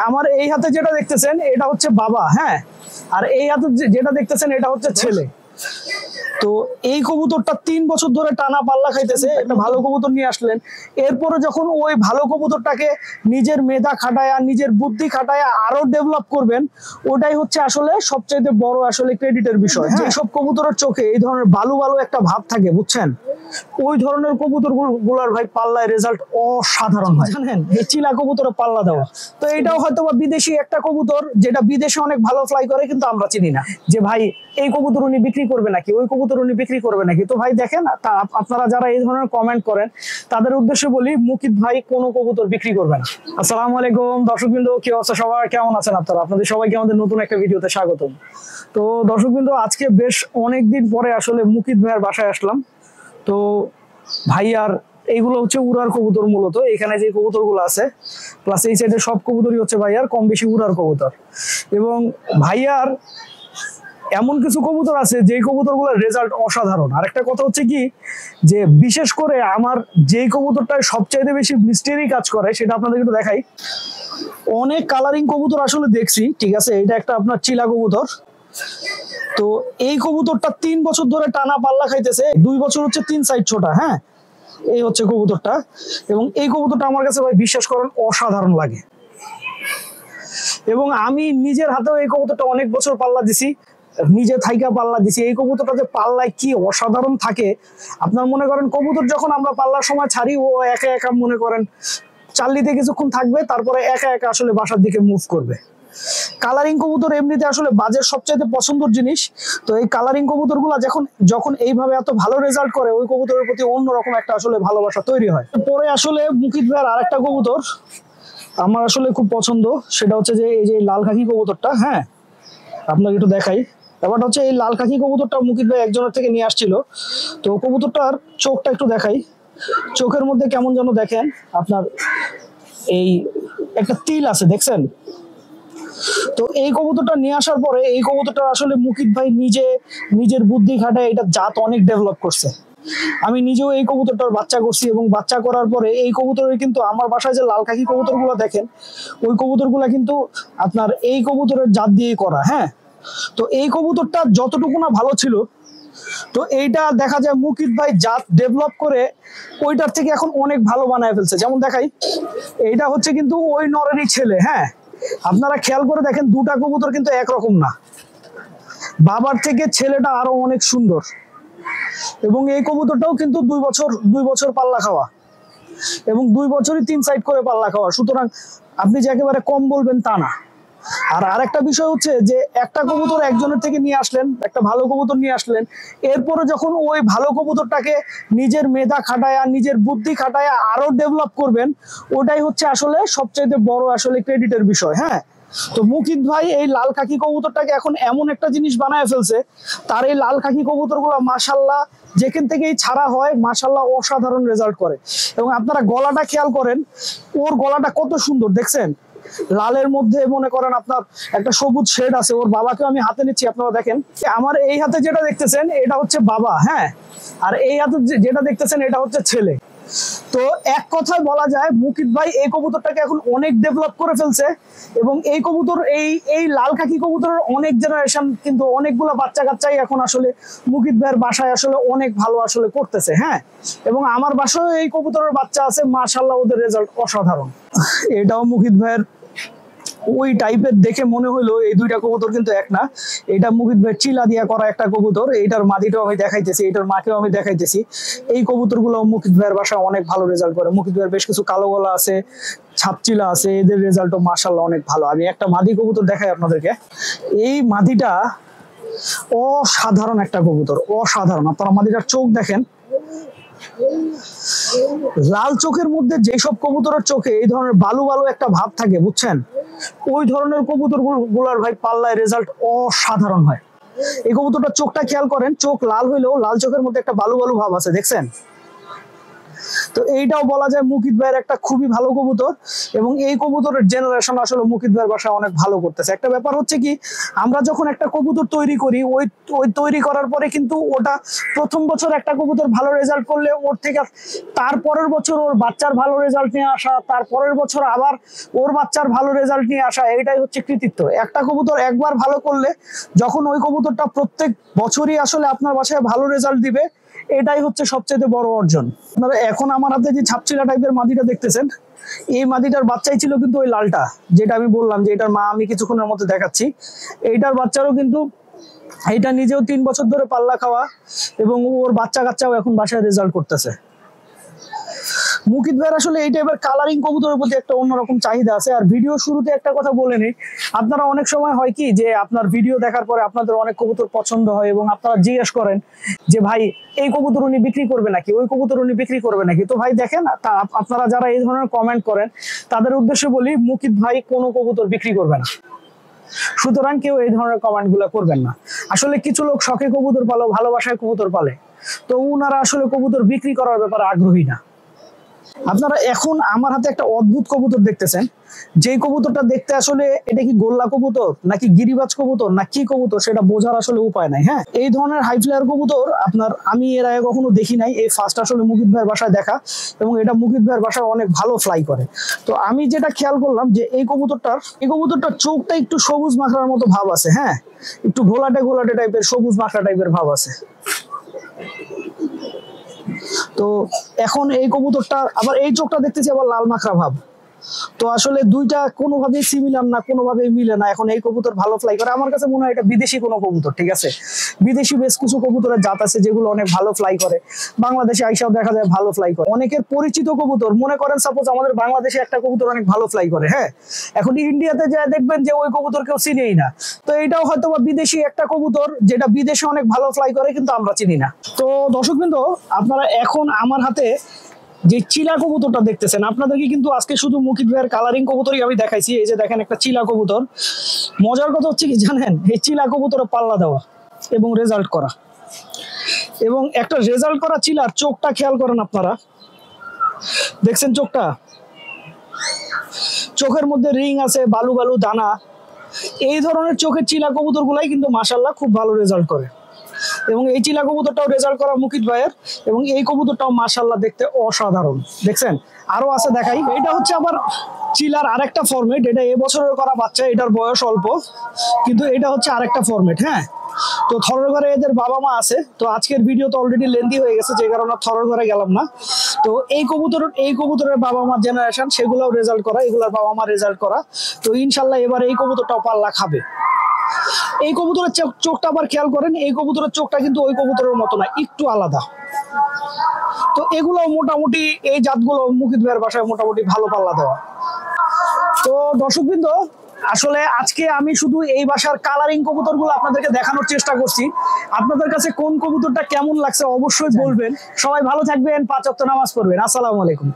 আমার এই হাতে যেটা দেখতেছেন এটা হচ্ছে বাবা, হ্যাঁ, আর এই হাতে যেটা দেখতেছেন এটা হচ্ছে ছেলে। তো এই কবুতরটা 3 বছর ধরে টানা পাল্লা খাইতেছে, একটা ভালো কবুতর নিয়ে আসলেন। এরপরে যখন ওই ভালো কবুতরটাকে নিজের মেধা খাটায়া নিজের বুদ্ধি খাটায়া আরো ডেভেলপ করবেন, ওটাই হচ্ছে আসলে সবচেয়ে বড় আসলে ক্রেডিটের বিষয়। যেসব কবুতরের চোখে এই ধরনের বালু বালু একটা ভাব থাকে, বুঝছেন, ওই ধরনের কবুতর গুলার ভাই পাল্লায় রেজাল্ট অসাধারণ হয়। জানেন, এই চিলা কবুতরের পাল্লা দেওয়া, তো এটাও হয়তো বা বিদেশি একটা কবুতর যেটা বিদেশে অনেক ভালো ফ্লাই করে, কিন্তু আমরা চিনি না যে ভাই এই কবুতর উনি বিক্রি করবে নাকি, ওই কবুতর উনি বিক্রি করবে নাকি। তো ভাই দেখেন, আপনারা যারা এই ধরনের কমেন্ট করেন তাদের উদ্দেশ্যে বলি, মুকিত ভাই কোনো কবুতর বিক্রি করবে না। আসসালামু আলাইকুম দর্শকবৃন্দ, কি অবস্থা সবার, কেমন আছেন আপনারা? আপনাদের সবাইকে আমাদের নতুন একটা ভিডিওতে স্বাগতম। তো দর্শকবৃন্দ, আজকে বেশ অনেকদিন পরে আসলে মুকিত ভাইয়ের বাসায় আসলাম। তো ভাইয়ার এইগুলো হচ্ছে উড়ার কবুতর, মূলত এখানে যে কবুতর গুলো আছে প্লাস এই সাইডে সব কবুতরই হচ্ছে ভাইয়ার কম বেশি উড়ার কবুতর। এবং ভাইয়ার এমন কিছু কবুতর আছে যে কবুতর গুলোর রেজাল্ট অসাধারণ। আর একটা কথা হচ্ছে কি, যে বিশেষ করে আমার যেই কবুতরটা সবচাইতে বেশি মিস্টেরি কাজ করে সেটা আপনাদের একটু দেখাই। অনেক কালারিং কবুতর আসলে দেখছি, ঠিক আছে, এটা একটা আপনার চিলা কবুতর। তো এই কবুতরটা 3 বছর ধরে টানা পাল্লা খাইতেছে, 2 বছর হচ্ছে 3 সাইড ছোটা, হ্যাঁ, এই হচ্ছে কবুতরটা। এবং এই কবুতরটা আমার কাছে ভাই বিশ্বাস করেন অসাধারণ লাগে। এবং আমি নিজের হাতেও এই কবুতরটা অনেক বছর পাল্লা দিছি, নিজে থাইকা পাল্লা দিছি। এই কবুতরটা যে পাল্লায় কি অসাধারণ থাকে, আপনার মনে করেন কবুতর যখন আমরা পাল্লার সময় ছাড়ি, ও একা একা মনে করেন চাল্লিতে কিছুক্ষণ থাকবে, তারপরে একা একা আসলে বাসার দিকে মুভ করবে। কালারিং কবুতর এমনিতে আসলে বাজের সবচাইতে পছন্দের জিনিস। তো এই কালারিং কবুতর গুলা যখন এইভাবে এত ভালো রেজাল্ট করে, ওই কবুতরের প্রতি অন্যরকম একটা আসলে ভালোবাসা তৈরি হয়। পরে আসলে মুকিত ভাইয়ের আরেকটা কবুতর আমার আসলে খুব পছন্দ, সেটা হচ্ছে যে এই যে লাল খাকি কবুতরটা। হ্যাঁ, আপনাকে একটু দেখাই। ব্যাপারটা হচ্ছে এই লাল খাকি কবুতরটা মুকিত ভাই একজনের থেকে নিয়ে আসছিল। তো কবুতরটার চোখটা একটু দেখাই। চোখের মধ্যে কেমন যেন দেখেন আপনার এই একটা তিল আছে, দেখছেন? তো এই কবুতরটা নিয়ে আসার পরে এই কবুতরটা আসলে মুকিত ভাই নিজের বুদ্ধি খাটায় এটা জাত অনেক ডেভেলপ করছে। আমি নিজেও এই কবুতরটার বাচ্চা করছি, এবং বাচ্চা করার পরে এই কবুতরের কিন্তু আমার বাসায় যে লাল খাকি কবুতরগুলো দেখেন, ওই কবুতরগুলো কিন্তু আপনার এই কবুতরের জাত দিয়েই করা। হ্যাঁ, তো এই কবুতরটা যতটুকু না ভালো ছিল, তো এইটা দেখা যায় মুকিত ভাই জাত ডেভেলপ করে ওইটার থেকে এখন অনেক ভালো বানায় ফেলছে। যেমন দেখাই, এইটা হচ্ছে কিন্তু ওই নরেরই ছেলে। হ্যাঁ, আপনারা খেয়াল করে দেখেন, দুটা কবুতর কিন্তু একরকম না, বাবার থেকে ছেলেটা আরো অনেক সুন্দর। এবং এই কবুতরটাও কিন্তু 2 বছর পাল্লা খাওয়া, এবং 2 বছরই 3 সাইড করে পাল্লা খাওয়া। সুতরাং আপনি যে একেবারে কম বলবেন তা না। আর আরেকটা বিষয় হচ্ছে যে একটা কবুতর একজনের থেকে নিয়ে আসলেন, একটা ভালো কবুতর নিয়ে আসলেন, এরপরে যখন ওই ভালো কবুতরটাকে নিজের মেধা খাটায়া নিজের বুদ্ধি খাটায়া আরো ডেভেলপ করবেন, ওটাই হচ্ছে আসলে সবচেয়ে বড় আসলে ক্রেডিটের বিষয়। হ্যাঁ, তো মুকিত ভাই এই লাল খাকি কবুতরটাকে এখন এমন একটা জিনিস বানায় ফেলছে, তার এই লাল খাকি কবুতরগুলো মাশাআল্লাহ যেখান থেকেই ছাড়া হয় মাশাআল্লাহ অসাধারণ রেজাল্ট করে। এবং আপনারা গলাটা খেয়াল করেন, ওর গলাটা কত সুন্দর দেখছেন, লালের মধ্যে মনে করেন আপনার একটা সবুজ শেড আছে। ওর বাবাকে আমি হাতে নিচ্ছি, আপনারা দেখেন। আমার এই হাতে যেটা দেখতেছেন এটা হচ্ছে বাবা, হ্যাঁ, আর এই হাতে যেটা দেখতেছেন এটা হচ্ছে ছেলে। তো এক কথায় বলা যায় মুকিত ভাই এই কবুতরটাকে এখন অনেক ডেভেলপ করে ফেলছে। এবং এই কবুতর এই লাল খাকি কবুতরের অনেক জেনারেশন, কিন্তু অনেকগুলো বাচ্চা কাচ্চাই এখন আসলে মুকিত ভাইয়ের বাসায় আসলে অনেক ভালো আসলে করতেছে। হ্যাঁ, এবং আমার বাসায় এই কবুতরের বাচ্চা আছে, মাশাআল্লাহ ওদের রেজাল্ট অসাধারণ। এটাও মুকিত ভাইয়ের ওই টাইপের দেখে মনে হইলো এই দুইটা কবুতর কিন্তু এক না। এটা মুকিত ভাই চিলা দিয়া করা একটা কবুতর, এইটার মাদিটাও আমি দেখাইতেছি, এইটার মাকেও আমি দেখাইতেছি। এই কবুতর গুলো মুকিত ভাইয়ের বাসায় অনেক ভালো রেজাল্ট করে। মুকিত ভাইয়ের বেশ কিছু কালো গলা আছে, ছাপচিলা আছে, এদের রেজাল্টও মাশাআল্লাহ অনেক ভালো। আমি একটা মাদি কবুতর দেখাই আপনাদেরকে। এই মাদিটা অসাধারণ একটা কবুতর, অসাধারণ। আপনারা মাদিটার চোখ দেখেন, লাল চোখের মধ্যে যেসব কবুতরের চোখে এই ধরনের বালু বালু একটা ভাব থাকে, বুঝছেন, ওই ধরনের কবুতর গুলার ভাই পাল্লায় রেজাল্ট অসাধারণ হয়। এই কবুতরটার চোখটা খেয়াল করেন, চোখ লাল হইলেও লাল চোখের মধ্যে একটা বালু বালু ভাব আছে, দেখছেন? তো এইটাও বলা যায় মুকিত ভাইয়ের একটা খুবই ভালো কবুতর, এবং এই কবুতরের জেনারেশন আসলে মুকিত ভাইয়ের বাসায় অনেক ভালো করতেছে। একটা ব্যাপার হচ্ছে কি, আমরা যখন একটা কবুতর তৈরি করি, ওই তৈরি করার পরে কিন্তু ওটা প্রথম বছর একটা কবুতর ভালো রেজাল্ট করলে ওর থেকে তার পরের বছর ওর বাচ্চার ভালো রেজাল্ট নিয়ে আসা, তার পরের বছর আবার ওর বাচ্চার ভালো রেজাল্ট নিয়ে আসা, এটাই হচ্ছে কৃতিত্ব। একটা কবুতর একবার ভালো করলে যখন ওই কবুতরটা প্রত্যেক বছরই আসলে আপনার বাসায় ভালো রেজাল্ট দিবে, এটাই হচ্ছে সবচেয়ে বড় অর্জন। আপনারা এখন আমার হাতে যে ছাপচিলা টাইপের মাদিটা দেখতেছেন, এই মাদিটার বাচ্চাই ছিল কিন্তু ওই লালটা, যেটা আমি বললাম যে এটার মা আমি কিছুক্ষণের মধ্যে দেখাচ্ছি। এইটার বাচ্চারও কিন্তু এইটা নিজেও 3 বছর ধরে পাল্লা খাওয়া, এবং ওর বাচ্চা কাচ্চাও এখন বাসায় রেজাল্ট করতেছে। মুকিত ভাইয়ের আসলে এই টাইপের কালারিং কবুতরের প্রতি একটা অন্যরকম চাহিদা আছে। আর ভিডিও শুরুতে একটা কথা বলে নেই, আপনারা অনেক সময় হয় কি যে আপনার ভিডিও দেখার পরে আপনাদের অনেক কবুতর পছন্দ হয় এবং আপনারা জিজ্ঞেস করেন যে ভাই এই কবুতর উনি বিক্রি করবে নাকি, ওই কবুতর উনি বিক্রি করবে নাকি। তো ভাই দেখেন, আপনারা যারা এই ধরনের কমেন্ট করেন তাদের উদ্দেশ্যে বলি, মুকিত ভাই কোনো কবুতর বিক্রি করবে না। সুতরাং কেউ এই ধরনের কমেন্ট গুলো করবেন না। আসলে কিছু লোক শখে কবুতর পালো, ভালোবাসায় কবুতর পালে, তো উনারা আসলে কবুতর বিক্রি করার ব্যাপারে আগ্রহী না। আপনারা এখন আমার হাতে একটা অদ্ভুত কবুতর দেখতেছেন, যে কবুতরটা দেখতে আসলে এটা কি গোল্লা কবুতর নাকি গিরিবাজ কবুতর না কি কবুতর সেটা বোঝার আসলে উপায় নাই। হ্যাঁ, এই ধরনের হাই ফ্লায়ার কবুতর আমি এর আগে কখনো দেখি নাই, এই ফার্স্ট আসলে মুকিত ভাইয়ের বাসায় দেখা, এবং এটা মুকিত ভাইয়ের বাসায় অনেক ভালো ফ্লাই করে। তো আমি যেটা খেয়াল করলাম যে এই কবুতরটার চোখটা একটু সবুজ মাখরার মতো ভাব আছে। হ্যাঁ, একটু ঘোলাটে ঘোলাটে টাইপের, সবুজ মাখরা টাইপের ভাব আছে। তো এখন এই কবুতরটা আবার এই চোখটা দেখতেছি আবার লাল মাখরা ভাব। তো আসলে দুইটা কোনোভাবেই সিমিলার না, কোনোভাবেই মিলে না। এখন এই কবুতর ভালো ফ্লাই করে, আমার কাছে মনে হয় এটা বিদেশি কোনো কবুতর। ঠিক আছে, বিদেশি বেশ কিছু কবুতরের জাত আছে যেগুলো অনেক ভালো ফ্লাই করে, বাংলাদেশে আইসাও দেখা যায় ভালো ফ্লাই করে। অনেকের পরিচিত কবুতর, মনে করেন সাপোজ আমাদের বাংলাদেশে একটা কবুতর অনেক ভালো ফ্লাই করে, হ্যাঁ, এখন ইন্ডিয়াতে যায় দেখবেন যে ওই কবুতর কেউ চিনেই না। তো এটাও হয়তো বা বিদেশি একটা কবুতর যেটা বিদেশে অনেক ভালো ফ্লাই করে, কিন্তু আমরা চিনি না। তো দর্শকবৃন্দ, আপনারা এখন আমার হাতে যে চিলা কবুতরটা দেখতেছেন, আপনাদেরকে কিন্তু আজকে শুধু মুকিত ভাইয়ের কালারিং কবুতরই আমি দেখাইছি। এই যে দেখেন একটা চিলা কবুতর। মজার কথা হচ্ছে কি জানেন, এই চিলা কবুতরে পাল্লা দেওয়া এবং রেজাল্ট করা, এবং একটা রেজাল্ট করা চিলার চোখটা খেয়াল করেন আপনারা, দেখছেন চোখটা, চোখের মধ্যে রিং আছে, বালু বালু দানা। এই ধরনের চোখের চিলা কবুতর গুলাই কিন্তু মাশাআল্লাহ খুব ভালো রেজাল্ট করে, এবং এই চিলা কবুতরটাও রেজাল্ট করা মুকিত ভাইয়ের, এবং এই কবুতরটাও মাশাআল্লাহ দেখতে অসাধারণ। দেখছেন, আরো আছে দেখাই। এটা হচ্ছে আবার চিলার আরেকটা ফরম্যাট, এটা এবছরের করা বাচ্চা, এটার বয়স অল্প, কিন্তু এটা হচ্ছে আরেকটা ফরম্যাট। হ্যাঁ, তো থরের ঘরে এদের বাবা মা আছে। তো আজকের ভিডিও তো অলরেডি লেন্দি হয়ে গেছে, যে কারণে থরের ঘরে গেলাম না। তো এই কবুতরের বাবা মার জেনারেশন, সেগুলোও রেজাল্ট করা, এগুলোর বাবা মা রেজাল্ট করা। তো ইনশাল্লাহ এবার এই কবুতরটাও পাল্লা খাবে। এই কবুতরের চোখটা আবার খেয়াল করেন, এই কবুতরের চোখটা কিন্তু ওই কবুতরের মতো না, একটু আলাদা। তো এগুলো মোটামুটি এই জাতগুলো মুকিত ভাইয়ের বাসায় মোটামুটি ভালো পাল্লা দেওয়া। তো দর্শকবৃন্দ, আসলে আজকে আমি শুধু এই বাসার কালারিং কবুতরগুলো আপনাদেরকে দেখানোর চেষ্টা করছি। আপনাদের কাছে কোন কবুতরটা কেমন লাগছে অবশ্যই বলবেন। সবাই ভালো থাকবেন, 5 ওয়াক্ত নামাজ পড়বেন। আসসালামু আলাইকুম।